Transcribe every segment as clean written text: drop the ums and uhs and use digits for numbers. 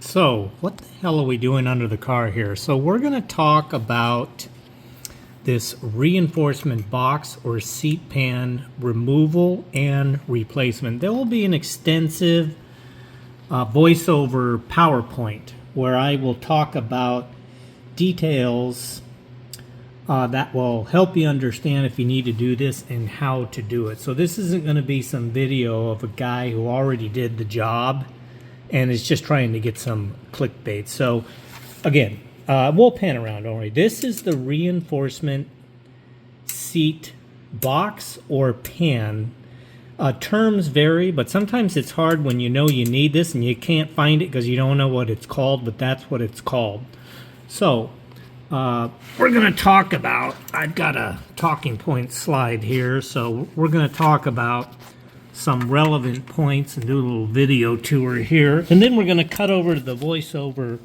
So, what the hell are we doing under the car here? So, we're going to talk about this reinforcement box or seat pan removal and replacement. There will be an extensive voiceover PowerPoint where I will talk about details that will help you understand if you need to do this and how to do it. So, this isn't going to be some video of a guy who already did the job and is just trying to get some clickbait. So again, we'll pan around, don't worry. This is the reinforcement seat box or pan. Terms vary, but sometimes it's hard when you know you need this and you can't find it because you don't know what it's called, but that's what it's called. So we're going to talk about, I've got a talking point slide here, so we're going to talk about some relevant points and do a little video tour here, and then we're going to cut over to the voiceover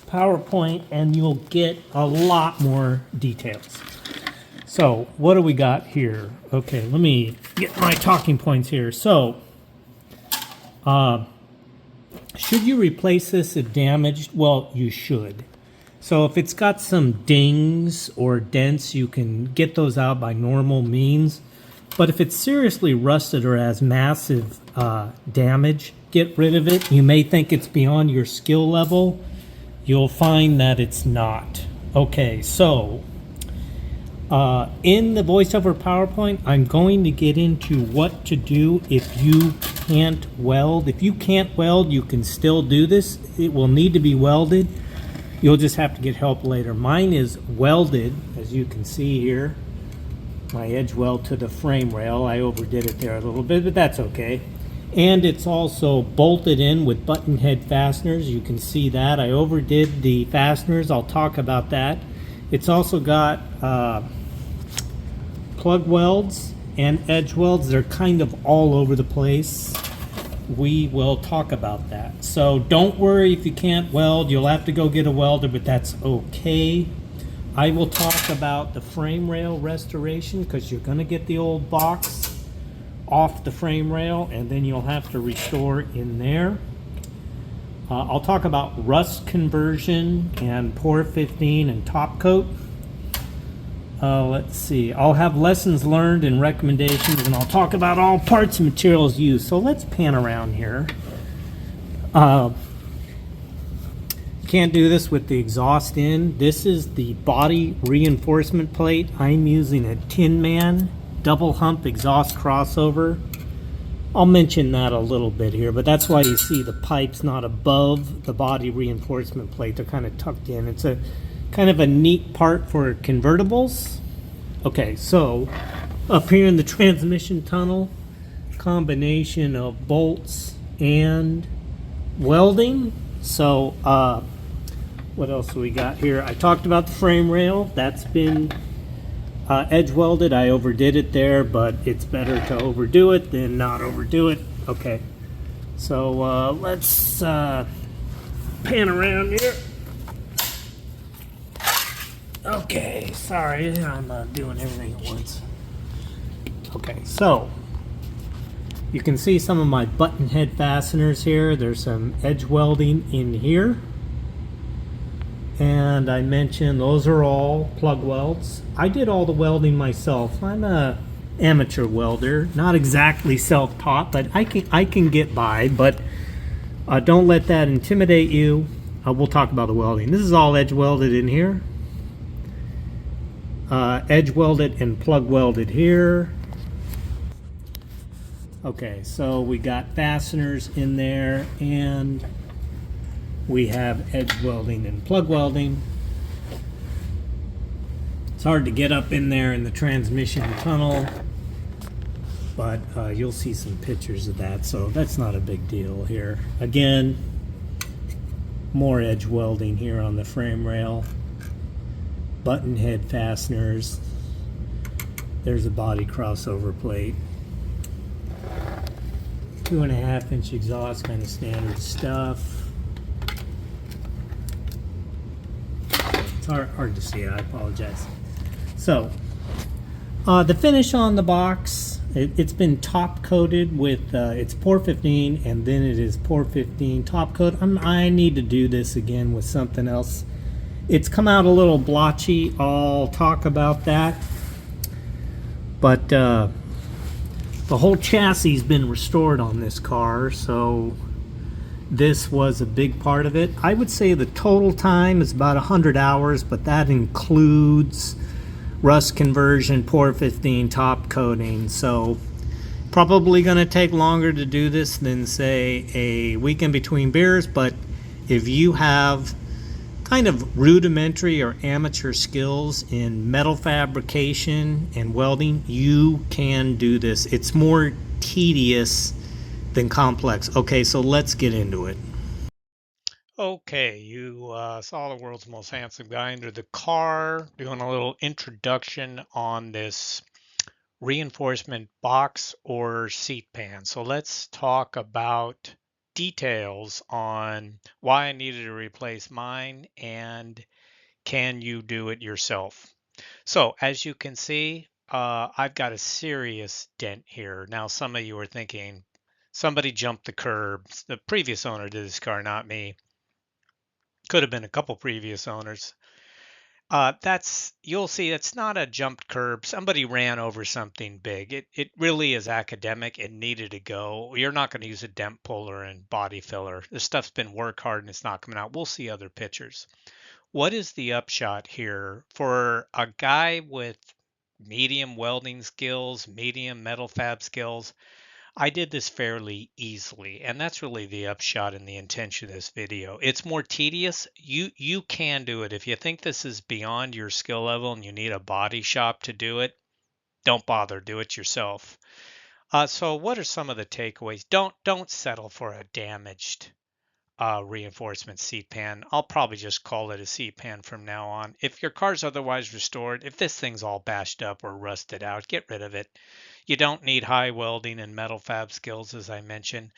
PowerPoint and you'll get a lot more details. So what do we got here? Okay, let me get my talking points here. So should you replace this if damaged? Well, you should. So if it's got some dings or dents, you can get those out by normal means. But if it's seriously rusted or has massive damage, get rid of it. You may think it's beyond your skill level. You'll find that it's not. Okay, so in the voiceover PowerPoint, I'm going to get into what to do if you can't weld. If you can't weld, you can still do this. It will need to be welded. You'll just have to get help later. Mine is welded, as you can see here. My edge weld to the frame rail. I overdid it there a little bit, but that's okay. And it's also bolted in with button head fasteners. You can see that. I overdid the fasteners. I'll talk about that. It's also got plug welds and edge welds. They're kind of all over the place. We will talk about that. So don't worry if you can't weld. You'll have to go get a welder, but that's okay. I will talk about the frame rail restoration because you're going to get the old box off the frame rail and then you'll have to restore in there. I'll talk about rust conversion and pour 15 and top coat. Let's see. I'll have lessons learned and recommendations, and I'll talk about all parts and materials used. So let's pan around here. Can't do this with the exhaust in. This is the body reinforcement plate. I'm using a Tin Man double hump exhaust crossover. I'll mention that a little bit here, but that's why you see the pipes not above the body reinforcement plate. They're kind of tucked in. It's a kind of a neat part for convertibles. Okay, so up here in the transmission tunnel, combination of bolts and welding. So what else do we got here? I talked about the frame rail. That's been edge welded. I overdid it there, but it's better to overdo it than not overdo it. Okay, so let's pan around here. Okay, sorry, I'm doing everything at once. Okay, so you can see some of my button head fasteners here. There's some edge welding in here. And I mentioned those are all plug welds. I did all the welding myself. I'm a amateur welder, not exactly self-taught, but I can get by. But don't let that intimidate you. We'll talk about the welding. This is all edge welded in here. Edge welded and plug welded here. Okay, so we got fasteners in there and we have edge welding and plug welding. It's hard to get up in there in the transmission tunnel, but you'll see some pictures of that, so that's not a big deal here. Again, more edge welding here on the frame rail. Button head fasteners. There's a body crossover plate. 2.5 inch exhaust, kind of standard stuff. It's hard to see, I apologize. So, the finish on the box It's been top coated with it's pour 15, and then it is pour 15 top coat. I need to do this again with something else. It's come out a little blotchy. I'll talk about that. But the whole chassis has been restored on this car, so this was a big part of it. I would say the total time is about 100 hours, but that includes rust conversion, pour 15, top coating. So probably going to take longer to do this than, say, a weekend between beers, but if you have kind of rudimentary or amateur skills in metal fabrication and welding, you can do this. It's more tedious than complex. Okay, so let's get into it. Okay, you saw the world's most handsome guy under the car doing a little introduction on this reinforcement box or seat pan. So let's talk about details on why I needed to replace mine and can you do it yourself. So as you can see, I've got a serious dent here. Now some of you are thinking, somebody jumped the curb. The previous owner did this car, not me. Could have been a couple previous owners. You'll see it's not a jumped curb. Somebody ran over something big. It really is academic. It needed to go. You're not going to use a dent puller and body filler. This stuff's been work hard and it's not coming out. We'll see other pictures. What is the upshot here for a guy with medium welding skills, medium metal fab skills? I did this fairly easily, and that's really the upshot and the intention of this video. It's more tedious. You can do it. If you think this is beyond your skill level and you need a body shop to do it, don't bother. Do it yourself. So what are some of the takeaways? Don't settle for a damaged reinforcement seat pan. I'll probably just call it a seat pan from now on. If your car's otherwise restored, if this thing's all bashed up or rusted out, get rid of it. You don't need high welding and metal fab skills, as I mentioned.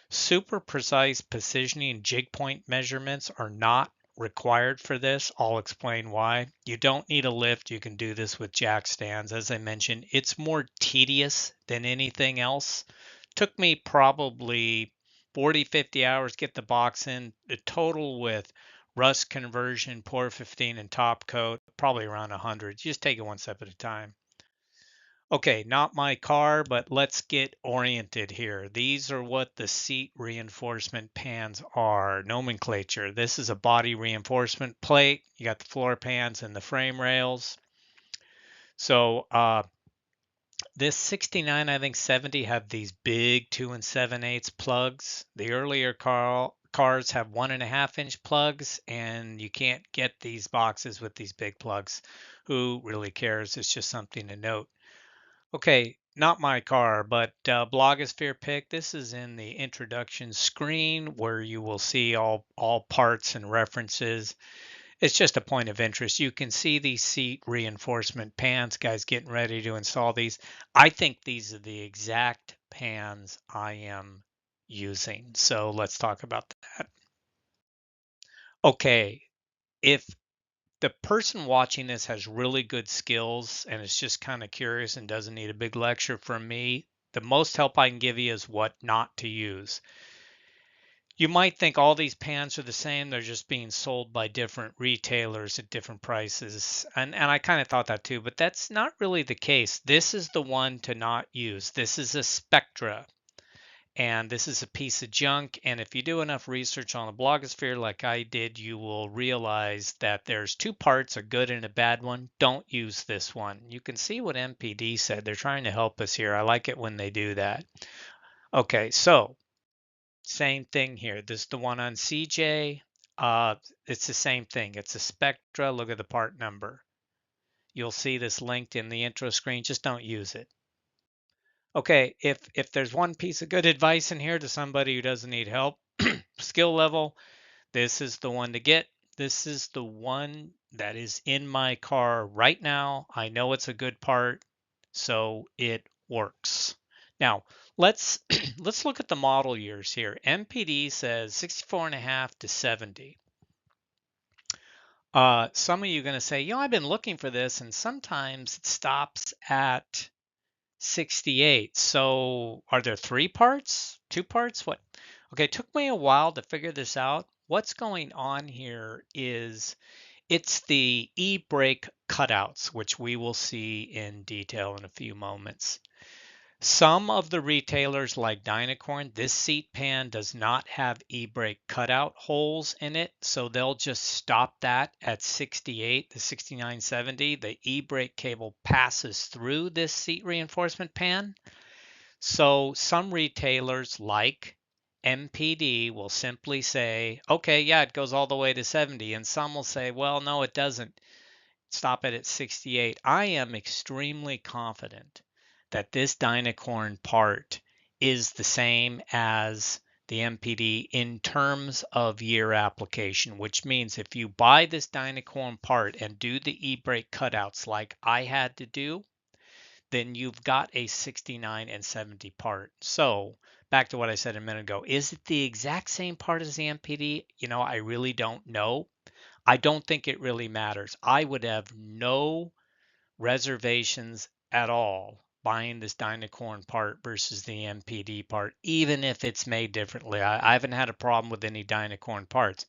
Super precise positioning and jig point measurements are not required for this. I'll explain why. You don't need a lift. You can do this with jack stands. As I mentioned, it's more tedious than anything else. Took me probably 40, 50 hours get the box in. The total with rust conversion, pour 15, and top coat, probably around 100. Just take it one step at a time. Okay, not my car, but let's get oriented here. These are what the seat reinforcement pans are. Nomenclature. This is a body reinforcement plate. You got the floor pans and the frame rails. So this 69, I think 70 have these big 2 7/8 plugs. The earlier cars have 1.5-inch plugs, and you can't get these boxes with these big plugs. Who really cares? It's just something to note. Okay, not my car, but Blogosphere pick. This is in the introduction screen where you will see all parts and references. It's just a point of interest. You can see these seat reinforcement pans, guys getting ready to install these. I think these are the exact pans I am using. So let's talk about that. Okay, if the person watching this has really good skills and is just kind of curious and doesn't need a big lecture from me, the most help I can give you is what not to use. You might think all these pans are the same. They're just being sold by different retailers at different prices. And I kind of thought that too, but that's not really the case. This is the one to not use. This is a Spectra. And this is a piece of junk. And if you do enough research on the blogosphere like I did, you will realize that there's two parts, a good and a bad one. Don't use this one. You can see what MPD said. They're trying to help us here. I like it when they do that. Okay, so same thing here. This is the one on CJ. It's the same thing. It's a Spectra. Look at the part number. You'll see this linked in the intro screen. Just don't use it. Okay, if there's one piece of good advice in here to somebody who doesn't need help, skill level, this is the one to get. This is the one that is in my car right now. I know it's a good part, so it works. Now, let's let's look at the model years here. MPD says 64.5 to 70. Some of you are going to say, I've been looking for this, and sometimes it stops at 68. So are there 3 parts? 2 parts? What? Okay, it took me a while to figure this out. What's going on here is it's the e-brake cutouts, which we will see in detail in a few moments. Some of the retailers like Dynacorn, this seat pan does not have e-brake cutout holes in it, so they'll just stop that at 68, the 6970. The e-brake cable passes through this seat reinforcement pan. So some retailers like MPD will simply say, okay, yeah, it goes all the way to 70. And some will say, well, no, it doesn't. Stop it at 68. I am extremely confident that this Dynacorn part is the same as the MPD in terms of year application, which means if you buy this Dynacorn part and do the e-brake cutouts like I had to do, then you've got a 69 and 70 part. So back to what I said a minute ago, is it the exact same part as the MPD? I really don't know. I don't think it really matters. I would have no reservations at all buying this Dynacorn part versus the MPD part, even if it's made differently. I haven't had a problem with any Dynacorn parts.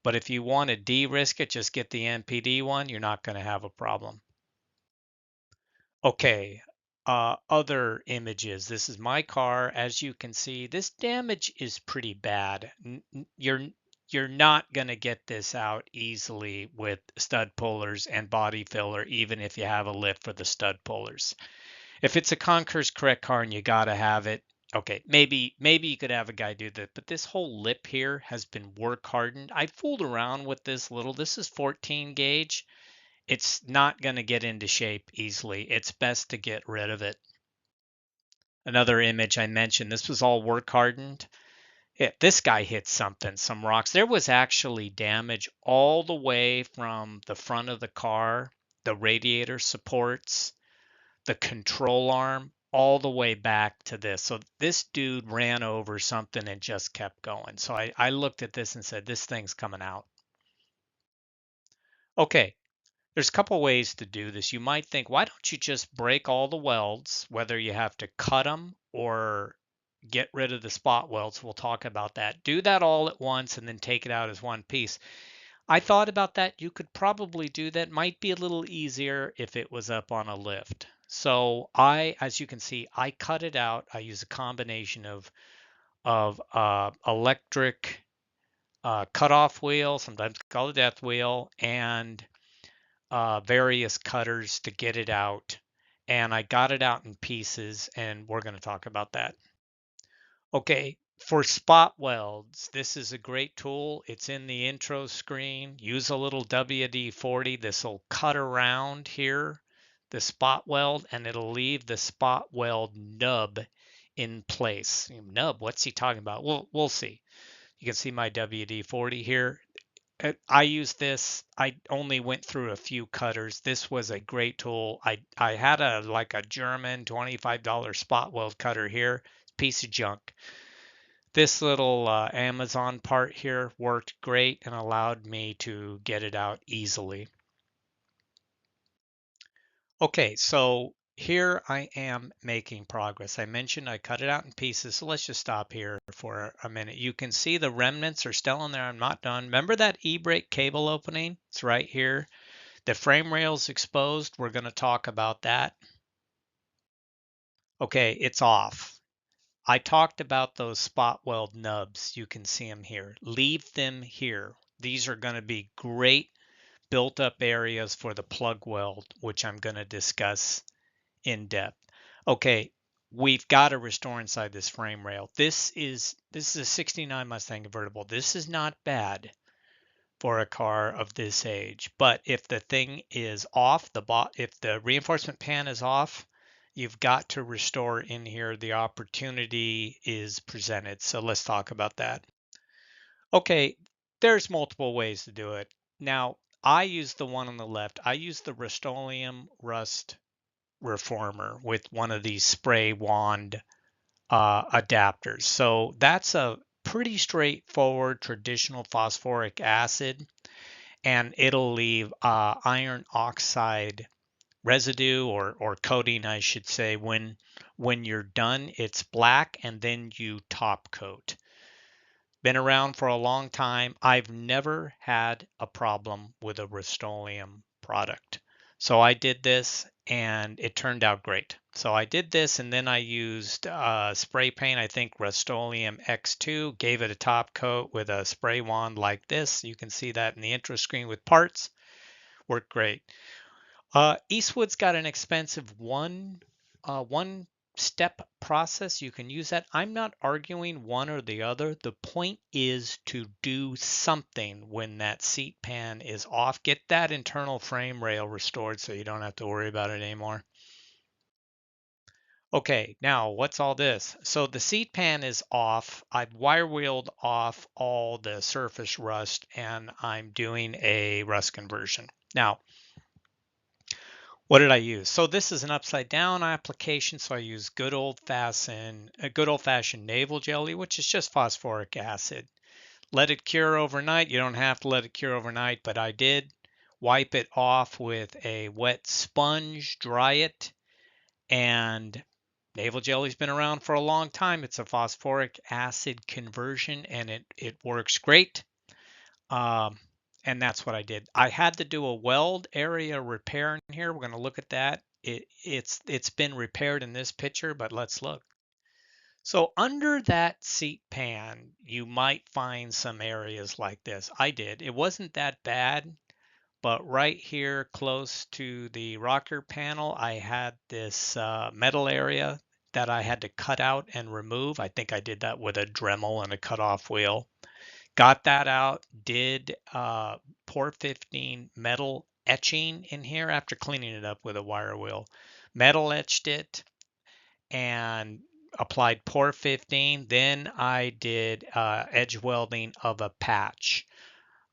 But if you want to de-risk it, just get the MPD one. You're not going to have a problem. Okay, other images. This is my car. As you can see, this damage is pretty bad. You're not going to get this out easily with stud pullers and body filler, even if you have a lift for the stud pullers. If it's a Concours Correct car and you got to have it, okay, maybe you could have a guy do that. But this whole lip here has been work hardened. I fooled around with this little. This is 14 gauge. It's not going to get into shape easily. It's best to get rid of it. Another image I mentioned, this was all work hardened. This guy hit some rocks. There was actually damage all the way from the front of the car, the radiator supports, the control arm, all the way back to this. So this dude ran over something and just kept going. So I looked at this and said, this thing's coming out. Okay, there's a couple ways to do this. You might think, why don't you just break all the welds, whether you have to cut them or get rid of the spot welds. We'll talk about that. Do that all at once and then take it out as one piece. I thought about that. You could probably do that. Might be a little easier if it was up on a lift. So as you can see, I cut it out. I use a combination of electric cutoff wheel, sometimes called a death wheel, and various cutters to get it out. And I got it out in pieces, and we're going to talk about that. Okay, for spot welds, this is a great tool. It's in the intro screen. Use a little WD-40. This will cut around here, the spot weld, and it'll leave the spot weld nub in place. Nub, what's he talking about? We'll see. You can see my WD-40 here. I use this. I only went through a few cutters. This was a great tool. I had like a German $25 spot weld cutter here. Piece of junk. This little Amazon part here worked great and allowed me to get it out easily. Okay, so here I am making progress. I mentioned I cut it out in pieces, so let's just stop here for a minute. You can see the remnants are still in there. I'm not done. Remember that e-brake cable opening? It's right here. The frame rail's exposed. We're going to talk about that. Okay, it's off. I talked about those spot weld nubs. You can see them here. Leave them here. These are going to be great built up areas for the plug weld, which I'm going to discuss in depth. Okay, we've got to restore inside this frame rail. This is a 69 Mustang Convertible. This is not bad for a car of this age, but if the thing is off, if the reinforcement pan is off, you've got to restore in here. The opportunity is presented. So let's talk about that. Okay, there's multiple ways to do it. Now, I use the one on the left. I use the Rust-Oleum rust reformer with one of these spray wand adapters. So that's a pretty straightforward traditional phosphoric acid, and it'll leave iron oxide residue or coating, I should say, when When you're done, it's black, and then you top coat. Been around for a long time. I've never had a problem with a Rust-Oleum product. So I did this and it turned out great. So I did this and then I used spray paint, I think Rust-Oleum X2, gave it a top coat with a spray wand like this. You can see that in the intro screen with parts. Worked great. Eastwood's got an expensive one step process. You can use that. I'm not arguing one or the other. The point is to do something when that seat pan is off. Get that internal frame rail restored so you don't have to worry about it anymore. Okay, now what's all this? So the seat pan is off. I've wire wheeled off all the surface rust and I'm doing a rust conversion. Now, what did I use? So this is an upside down application. So I use good old fashioned navel jelly, which is just phosphoric acid. Let it cure overnight. You don't have to let it cure overnight, but I did. Wipe it off with a wet sponge, dry it, and navel jelly's been around for a long time. It's a phosphoric acid conversion and it works great. Um, and that's what I did. I had to do a weld area repair in here. We're going to look at that. It's been repaired in this picture, but let's look. So under that seat pan, you might find some areas like this. I did. It wasn't that bad, but right here close to the rocker panel, I had this metal area that I had to cut out and remove. I think I did that with a Dremel and a cutoff wheel. Got that out, did Pour 15 metal etching in here after cleaning it up with a wire wheel. Metal etched it and applied Pour 15. Then I did edge welding of a patch.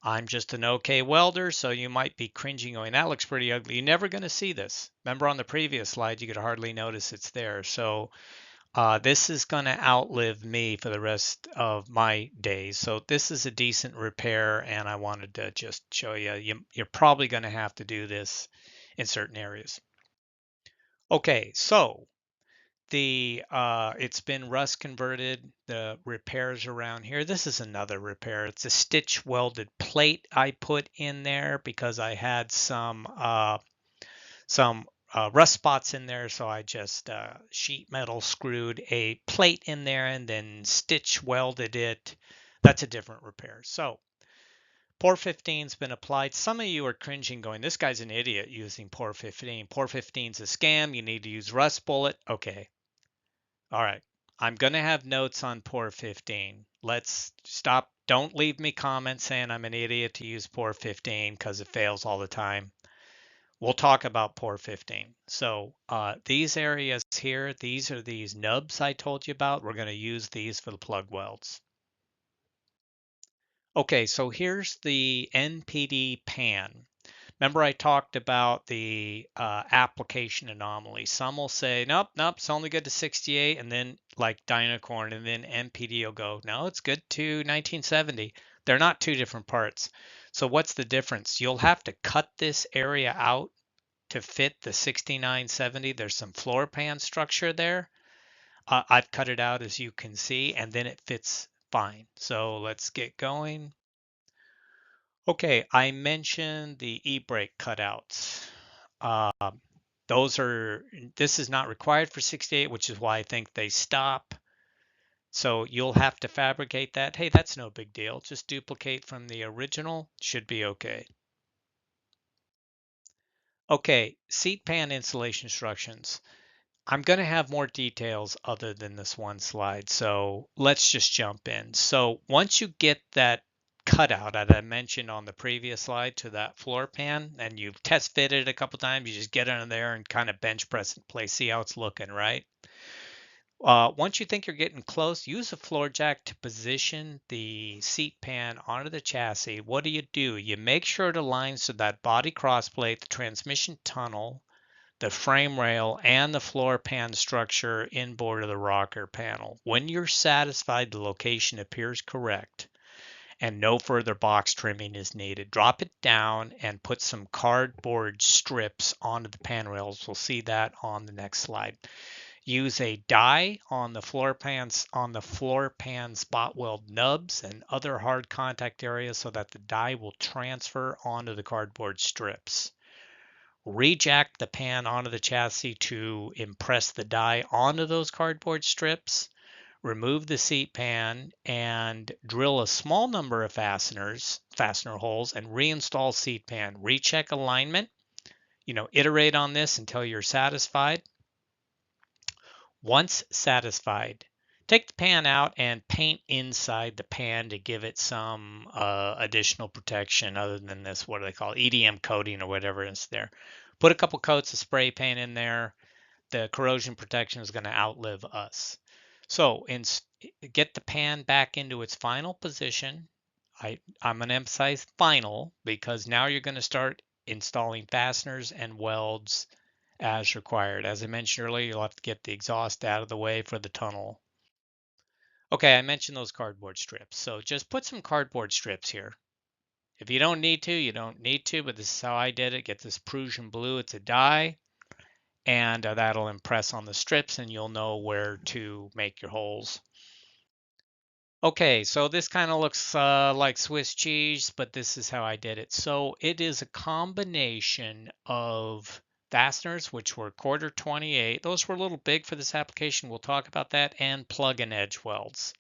I'm just an okay welder, so you might be cringing going, that looks pretty ugly. You're never going to see this. Remember on the previous slide, you could hardly notice it's there. So this is going to outlive me for the rest of my days. So this is a decent repair, and I wanted to just show you, you're probably going to have to do this in certain areas. Okay, so it's been rust converted, the repairs around here. This is another repair. It's a stitch welded plate I put in there because I had some rust spots in there, so I just sheet metal screwed a plate in there and then stitch welded it. That's a different repair. So Pour 15's been applied. Some of you are cringing going, this guy's an idiot using Pour 15. Pour 15's a scam. You need to use Rust Bullet. Okay. All right. I'm going to have notes on Pour 15. Let's stop. Don't leave me comments saying I'm an idiot to use Pour 15 because it fails all the time. We'll talk about Pour 15. So these areas here, these are these nubs I told you about. We're going to use these for the plug welds. Okay, so here's the NPD pan. Remember I talked about the application anomaly. Some will say, nope, it's only good to 68, and then like Dynacorn, and then NPD will go, no, it's good to 1970. They're not two different parts. So what's the difference? You'll have to cut this area out to fit the 6970. There's some floor pan structure there. I've cut it out as you can see, and then it fits fine. So let's get going. Okay, I mentioned the e-brake cutouts. This is not required for 68, which is why I think they stop. So you'll have to fabricate that. Hey, that's no big deal. Just duplicate from the original, should be okay. Okay, seat pan installation instructions. I'm going to have more details other than this one slide, so let's just jump in. So once you get that cutout that I mentioned on the previous slide to that floor pan, and you've test fitted it a couple times, you just get under there and kind of bench press it in place, see how it's looking, right? Once you think you're getting close, use a floor jack to position the seat pan onto the chassis. What do? You make sure it aligns to that body crossplate, the transmission tunnel, the frame rail, and the floor pan structure inboard of the rocker panel. When you're satisfied the location appears correct and no further box trimming is needed, drop it down and put some cardboard strips onto the pan rails. We'll see that on the next slide. Use a die on the floor pan spot weld nubs and other hard contact areas so that the die will transfer onto the cardboard strips. Rejack the pan onto the chassis to impress the die onto those cardboard strips. Remove the seat pan and drill a small number of fastener holes, and reinstall seat pan. Recheck alignment. Iterate on this until you're satisfied. Once satisfied, take the pan out and paint inside the pan to give it some additional protection other than this, what do they call it, EDM coating or whatever is there. Put a couple coats of spray paint in there. The corrosion protection is going to outlive us. So get the pan back into its final position. I'm going to emphasize final because now you're going to start installing fasteners and welds as required. As I mentioned earlier, you'll have to get the exhaust out of the way for the tunnel. Okay, I mentioned those cardboard strips. So just put some cardboard strips here. If you don't need to, you don't need to, but this is how I did it. Get this Prussian blue, it's a dye, and that'll impress on the strips and you'll know where to make your holes. Okay, so this kind of looks like Swiss cheese, but this is how I did it. So it is a combination of fasteners, which were 1/4 28. Those were a little big for this application. We'll talk about that, and plug and edge welds.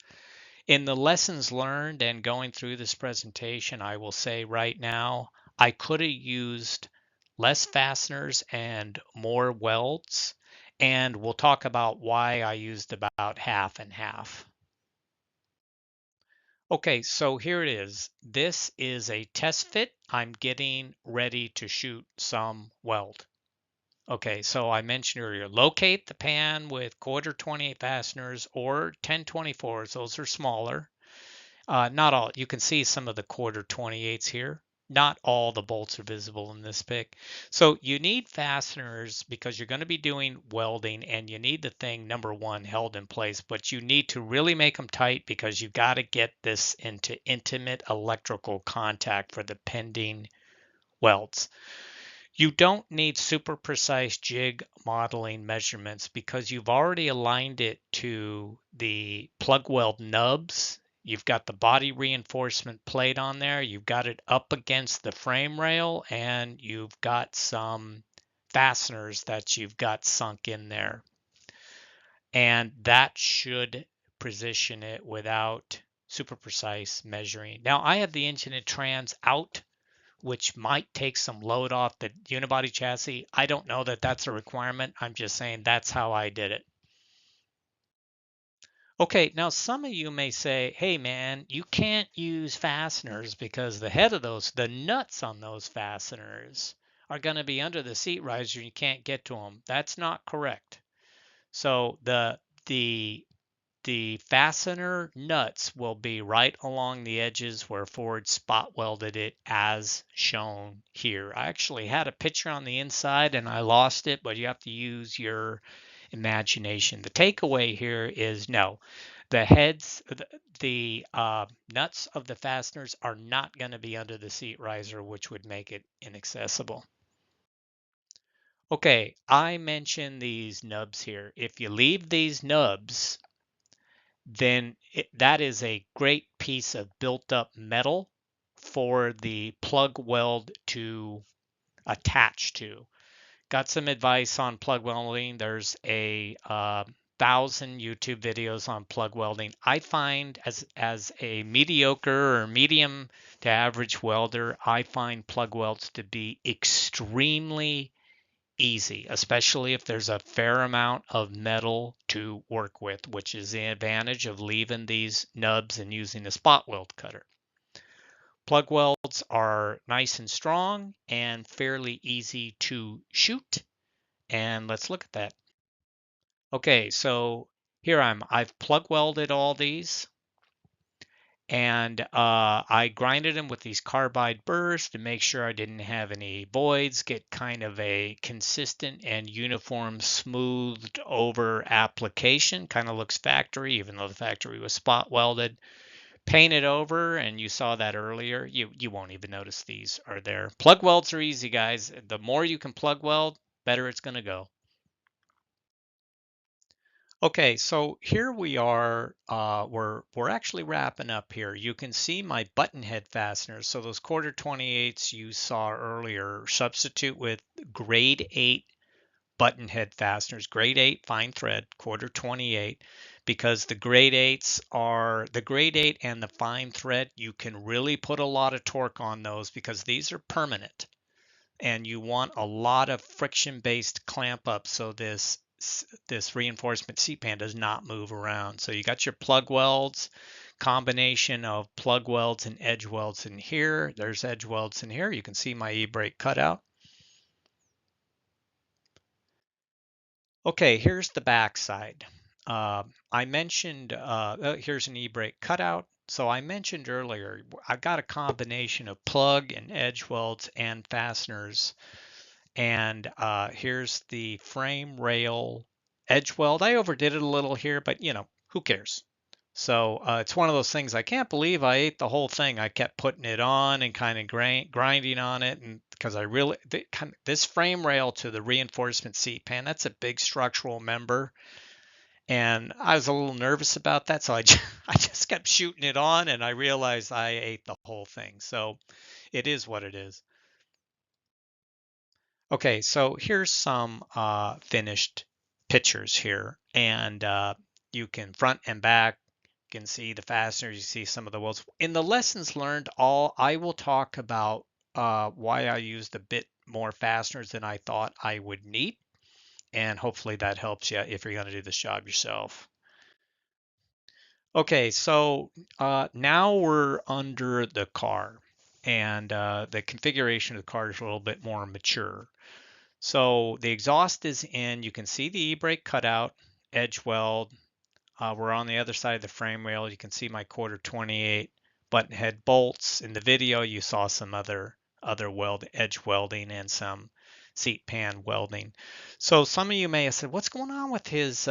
In the lessons learned and going through this presentation, I will say right now, I could have used less fasteners and more welds, and we'll talk about why I used about half and half. Okay, so here it is. This is a test fit. I'm getting ready to shoot some weld. Okay, so I mentioned earlier, locate the pan with 1/4 28 fasteners or 10/24s. Those are smaller. Not all. You can see some of the 1/4 28s here. Not all the bolts are visible in this pic. So you need fasteners because you're going to be doing welding and you need the thing, number one, held in place, but you need to really make them tight because you got to get this into intimate electrical contact for the pending welds. You don't need super precise jig modeling measurements because you've already aligned it to the plug weld nubs. You've got the body reinforcement plate on there. You've got it up against the frame rail, and you've got some fasteners that you've got sunk in there. And that should position it without super precise measuring. Now, I have the engine and trans out, which might take some load off the unibody chassis. I don't know that that's a requirement. I'm just saying that's how I did it. Okay, now some of you may say, hey man, you can't use fasteners because the nuts on those fasteners are going to be under the seat riser and you can't get to them. That's not correct. So the fastener nuts will be right along the edges where Ford spot welded it as shown here. I actually had a picture on the inside and I lost it, but you have to use your imagination. The takeaway here is no, the heads, the nuts of the fasteners are not going to be under the seat riser, which would make it inaccessible. Okay, I mentioned these nubs here. If you leave these nubs, then that is a great piece of built up metal for the plug weld to attach to. Got some advice on plug welding. There's a 1,000 YouTube videos on plug welding. I find as a mediocre or medium to average welder, I find plug welds to be extremely easy, especially if there's a fair amount of metal to work with, which is the advantage of leaving these nubs and using a spot weld cutter. Plug welds are nice and strong and fairly easy to shoot. And let's look at that. Okay, so here I've plug welded all these. And I grinded them with these Carbide Burrs to make sure I didn't have any voids, get kind of a consistent and uniform smoothed over application. Kind of looks factory, even though the factory was spot welded. Paint it over, and you saw that earlier. You won't even notice these are there. Plug welds are easy, guys. The more you can plug weld, better it's going to go. Okay, so here we are. We're actually wrapping up here. You can see my button head fasteners. So those quarter 28s you saw earlier, substitute with grade 8 button head fasteners, grade 8 fine thread, quarter 28, because the grade 8 and the fine thread, you can really put a lot of torque on those because these are permanent and you want a lot of friction-based clamp up so this reinforcement seat pan does not move around. So you got your plug welds, combination of plug welds and edge welds in here. There's edge welds in here. You can see my e-brake cutout. Okay, here's the back side. I mentioned, here's an e-brake cutout. So I mentioned earlier, I've got a combination of plug and edge welds and fasteners. And here's the frame rail edge weld. I overdid it a little here, but who cares? So it's one of those things. I can't believe I ate the whole thing. I kept putting it on and kind of grinding on it, and because I really this frame rail to the reinforcement seat pan, that's a big structural member, and I was a little nervous about that, so I just kept shooting it on, and I realized I ate the whole thing. So it is what it is. Okay, so here's some finished pictures here, and you can front and back, you can see the fasteners, you see some of the welds. In the lessons learned, I will talk about why I used a bit more fasteners than I thought I would need, and hopefully that helps you if you're going to do this job yourself. Okay, so now we're under the car, and the configuration of the car is a little bit more mature. So the exhaust is in. You can see the e-brake cutout, edge weld. We're on the other side of the frame rail. You can see my quarter 28 button head bolts. In the video, you saw some other edge welding and some seat pan welding. So some of you may have said, what's going on with his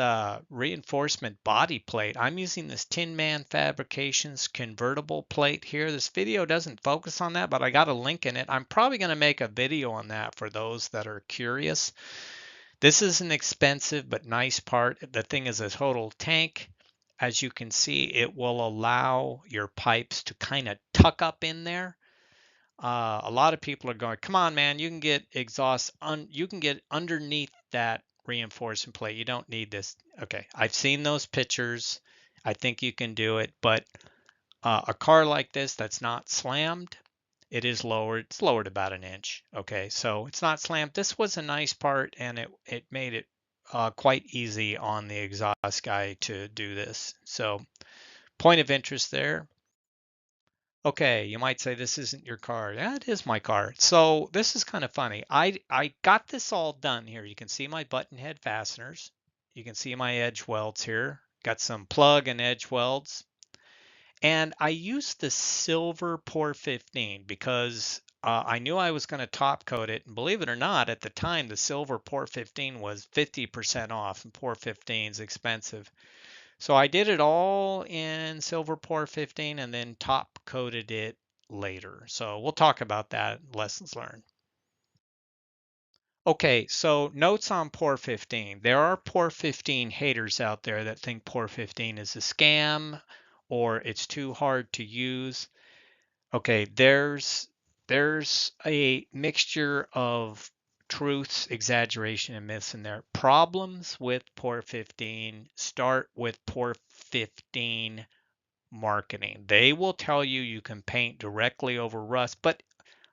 reinforcement body plate? I'm using this Tin Man Fabrications convertible plate here. This video doesn't focus on that, but I got a link in it. I'm probably going to make a video on that for those that are curious. This is an expensive but nice part. The thing is a total tank. As you can see, it will allow your pipes to kind of tuck up in there. A lot of people are going, come on, man, you can get you can get underneath that reinforcement plate. You don't need this. Okay, I've seen those pictures. I think you can do it, but a car like this that's not slammed, it is lowered. It's lowered about an inch. Okay, so it's not slammed. This was a nice part, and it made it quite easy on the exhaust guy to do this. So point of interest there. Okay, you might say this isn't your car. Yeah, it is my car. So this is kind of funny. I got this all done here. You can see my button head fasteners. You can see my edge welds here. Got some plug and edge welds. And I used the silver Por 15 because I knew I was going to top coat it. And believe it or not, at the time, the silver Por 15 was 50% off, and Por 15 is expensive. So I did it all in silver Por 15 and then top coated it later. So we'll talk about that, lessons learned. Okay, so notes on Por 15. There are Por 15 haters out there that think Por 15 is a scam or it's too hard to use. Okay, there's a mixture of truths, exaggeration, and myths in there. Problems with Por 15 start with Por 15 marketing. They will tell you you can paint directly over rust, but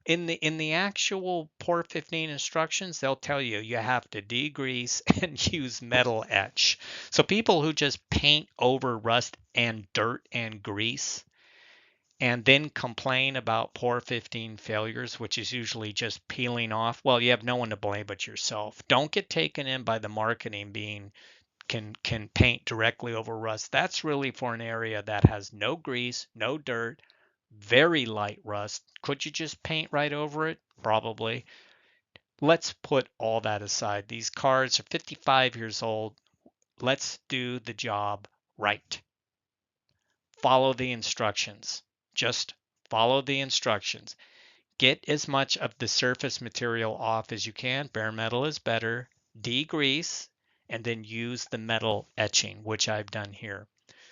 in the actual Por 15 instructions, they'll tell you you have to degrease and use metal etch. So people who just paint over rust and dirt and grease and then complain about Por 15 failures, which is usually just peeling off, well, you have no one to blame but yourself. Don't get taken in by the marketing being can paint directly over rust. That's really for an area that has no grease, no dirt, very light rust. Could you just paint right over it? Probably. Let's put all that aside. These cars are 55 years old. Let's do the job right. Follow the instructions. Just follow the instructions. Get as much of the surface material off as you can. Bare metal is better. Degrease and then use the metal etching, which I've done here.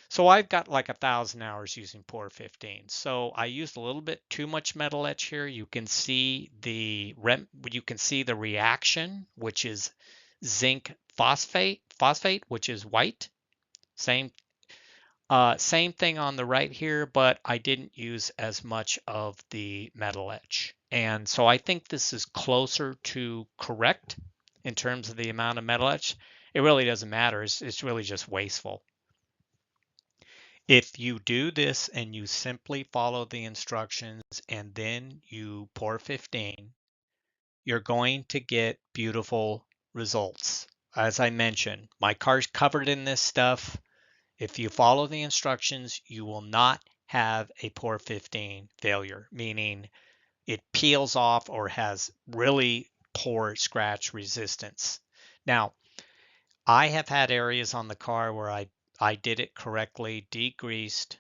So I've got like 1,000 hours using Pour 15. So I used a little bit too much metal etch here. You can see the reaction, which is zinc phosphate, which is white. Same same thing on the right here, but I didn't use as much of the metal etch. And so I think this is closer to correct in terms of the amount of metal etch. It really doesn't matter. It's really just wasteful. If you do this and you simply follow the instructions and then you pour 15, you're going to get beautiful results. As I mentioned, my car's covered in this stuff. If you follow the instructions, you will not have a pour 15 failure, meaning it peels off or has really poor scratch resistance. Now, I have had areas on the car where I did it correctly, degreased,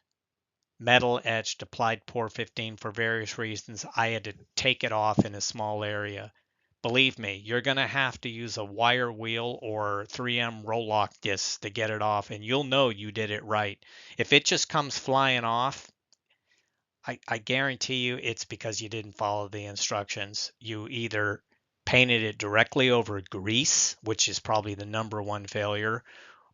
metal etched, applied pour 15 for various reasons. I had to take it off in a small area. Believe me, you're going to have to use a wire wheel or 3M roll lock disc to get it off, and you'll know you did it right. If it just comes flying off, I guarantee you it's because you didn't follow the instructions. You either painted it directly over grease, which is probably the #1 failure,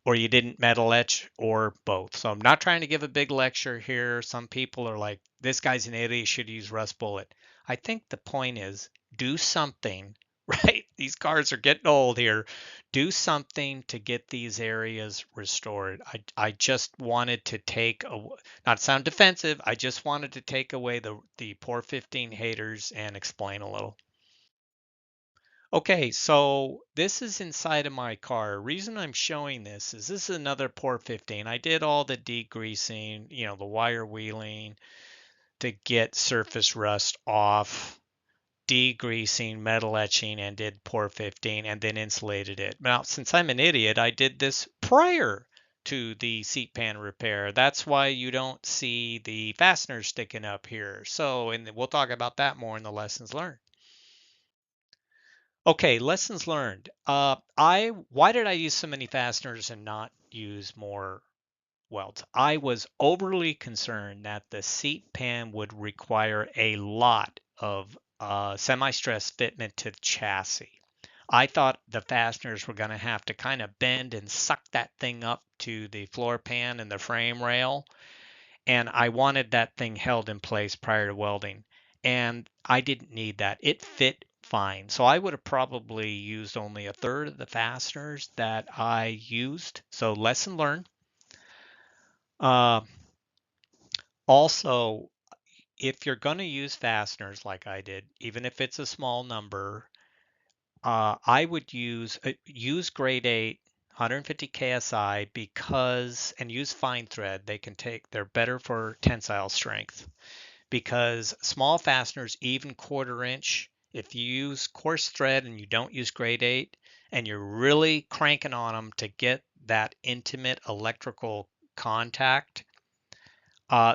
or you didn't metal etch, or both. So I'm not trying to give a big lecture here. Some people are like, this guy's an idiot, should use rust bullet. I think the point is do something, right? These cars are getting old here. Do something to get these areas restored. I just wanted to not sound defensive, I just wanted to take away the pour 15 haters and explain a little. Okay, so this is inside of my car. Reason I'm showing this is another pour 15. I did all the degreasing, the wire wheeling to get surface rust off, degreasing, metal etching, and did pour 15 and then insulated it. Now, since I'm an idiot, I did this prior to the seat pan repair. That's why you don't see the fasteners sticking up here. So, and we'll talk about that more in the lessons learned. Okay, lessons learned. Why did I use so many fasteners and not use more welds? I was overly concerned that the seat pan would require a lot of semi-stress fitment to the chassis. I thought the fasteners were going to have to kind of bend and suck that thing up to the floor pan and the frame rail, and I wanted that thing held in place prior to welding. And I didn't need that. It fit fine. So I would have probably used only a third of the fasteners that I used. So lesson learned. Uh, Also, if you're going to use fasteners like I did, even if it's a small number, I would use grade 8 150 KSI and use fine thread. They're better for tensile strength, because small fasteners, even 1/4 inch, if you use coarse thread and you don't use grade 8 and you're really cranking on them to get that intimate electrical contact,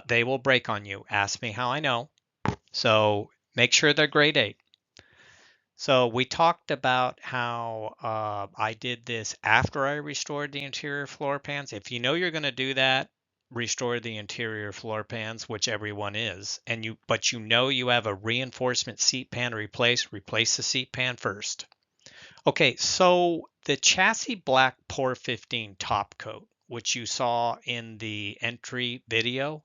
they will break on you. Ask me how I know. So make sure they're grade 8. So we talked about how I did this after I restored the interior floor pans. If you know you're going to do that, restore the interior floor pans, which everyone is, but you know you have a reinforcement seat pan to replace the seat pan first. Okay, so the chassis black pour 15 top coat, which you saw in the entry video,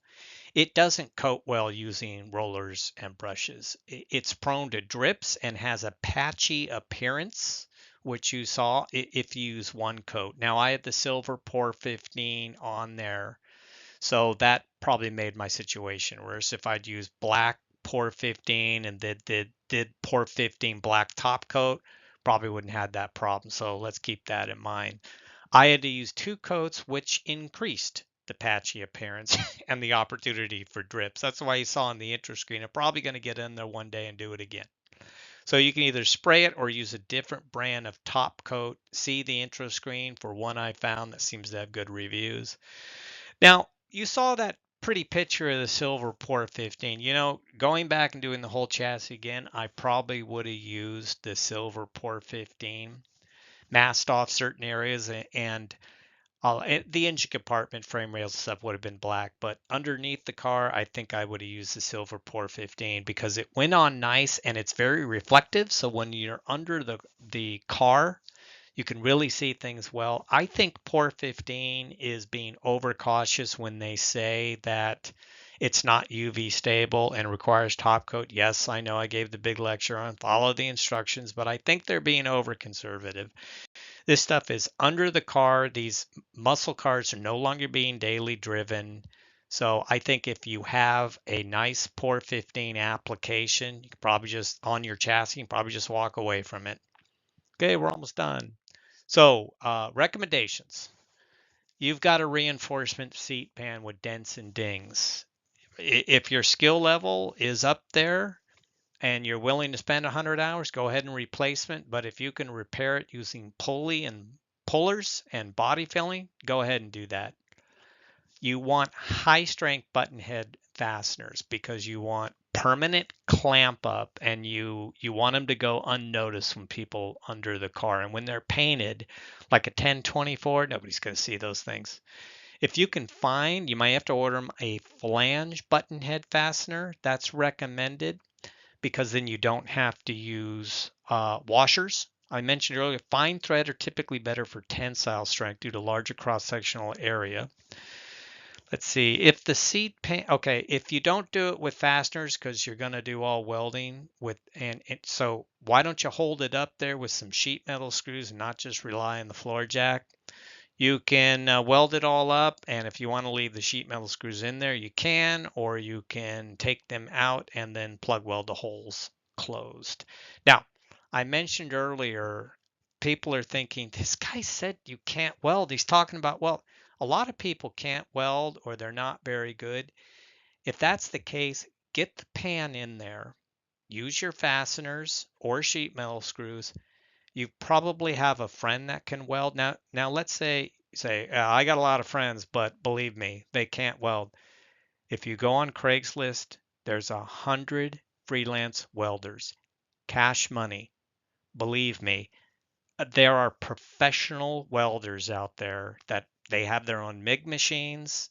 it doesn't coat well using rollers and brushes. It's prone to drips and has a patchy appearance, which you saw if you use one coat. Now I had the silver pour 15 on there, so that probably made my situation worse. If I'd used black pour 15 and did pour 15 black top coat, probably wouldn't have that problem. So let's keep that in mind. I had to use 2 coats, which increased the patchy appearance and the opportunity for drips. That's why you saw on the intro screen. I'm probably going to get in there one day and do it again. So you can either spray it or use a different brand of top coat. See the intro screen for one I found that seems to have good reviews. Now, you saw that pretty picture of the silver pour 15. Going back and doing the whole chassis again, I probably would have used the silver pour 15. masked off certain areas, and the engine compartment, frame rails and stuff would have been black, but underneath the car, I think I would have used the silver Por 15 because it went on nice and it's very reflective. So when you're under the car, you can really see things well. I think Por 15 is being overcautious when they say that it's not UV stable and requires top coat. Yes, I know I gave the big lecture on follow the instructions, but I think they're being over conservative. This stuff is under the car. These muscle cars are no longer being daily driven. So I think if you have a nice Por 15 application, you can probably just on your chassis, you can probably just walk away from it. Okay, we're almost done. So recommendations. You've got a reinforcement seat pan with dents and dings. If your skill level is up there and you're willing to spend 100 hours, go ahead and replacement. But if you can repair it using pulley and pullers and body filling, go ahead and do that. You want high strength button head fasteners because you want permanent clamp up, and you want them to go unnoticed when people under the car. And when they're painted like a 1024, nobody's going to see those things. If you can find, you might have to order them a flange button head fastener. That's recommended because then you don't have to use washers. I mentioned earlier, fine thread are typically better for tensile strength due to larger cross-sectional area. Let's see, if the seat pan, okay, if you don't do it with fasteners because you're going to do all welding with, so why don't you hold it up there with some sheet metal screws and not just rely on the floor jack? You can weld it all up, and if you want to leave the sheet metal screws in there, you can, or you can take them out and then plug weld the holes closed. Now, I mentioned earlier, people are thinking, this guy said you can't weld. He's talking about, well, a lot of people can't weld or they're not very good. If that's the case, get the pan in there, use your fasteners or sheet metal screws. You probably have a friend that can weld. Now let's say I got a lot of friends, but believe me, they can't weld. If you go on Craigslist, there's 100 freelance welders. Cash money. Believe me, there are professional welders out there that they have their own MIG machines.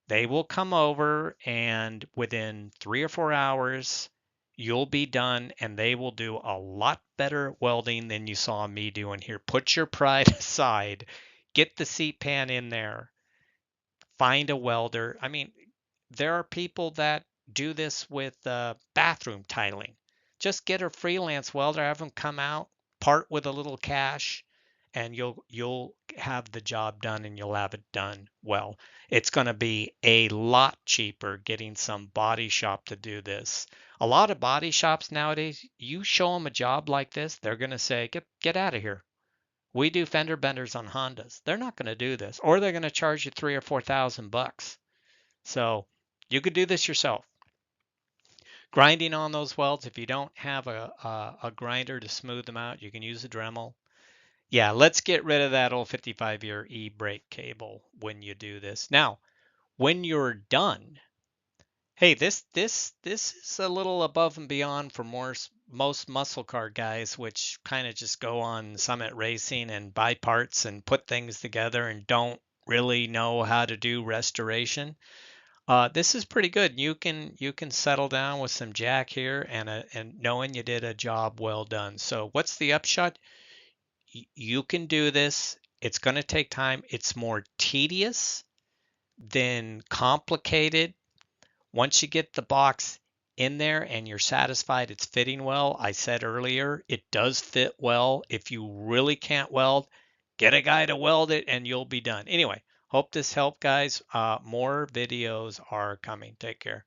They will come over, and within 3 or 4 hours, you'll be done, and they will do a lot better welding than you saw me doing here. Put your pride aside, get the seat pan in there, find a welder. I mean, there are people that do this with bathroom tiling. Just get a freelance welder, have them come out, part with a little cash, and you'll have the job done, and you'll have it done well. It's going to be a lot cheaper getting some body shop to do this. A lot of body shops nowadays, you show them a job like this, they're going to say, get out of here. We do fender benders on Hondas. They're not going to do this, or they're going to charge you $3,000 or $4,000. So you could do this yourself. Grinding on those welds, if you don't have a grinder to smooth them out, you can use a Dremel. Yeah, let's get rid of that old 55-year e-brake cable when you do this. Now, when you're done, hey, this is a little above and beyond for most muscle car guys, which kind of just go on Summit Racing and buy parts and put things together and don't really know how to do restoration. This is pretty good. You can settle down with some jack here and knowing you did a job well done. So what's the upshot? You can do this. It's going to take time. It's more tedious than complicated. Once you get the box in there and you're satisfied it's fitting well, I said earlier, it does fit well. If you really can't weld, get a guy to weld it and you'll be done. Anyway, hope this helped, guys. More videos are coming. Take care.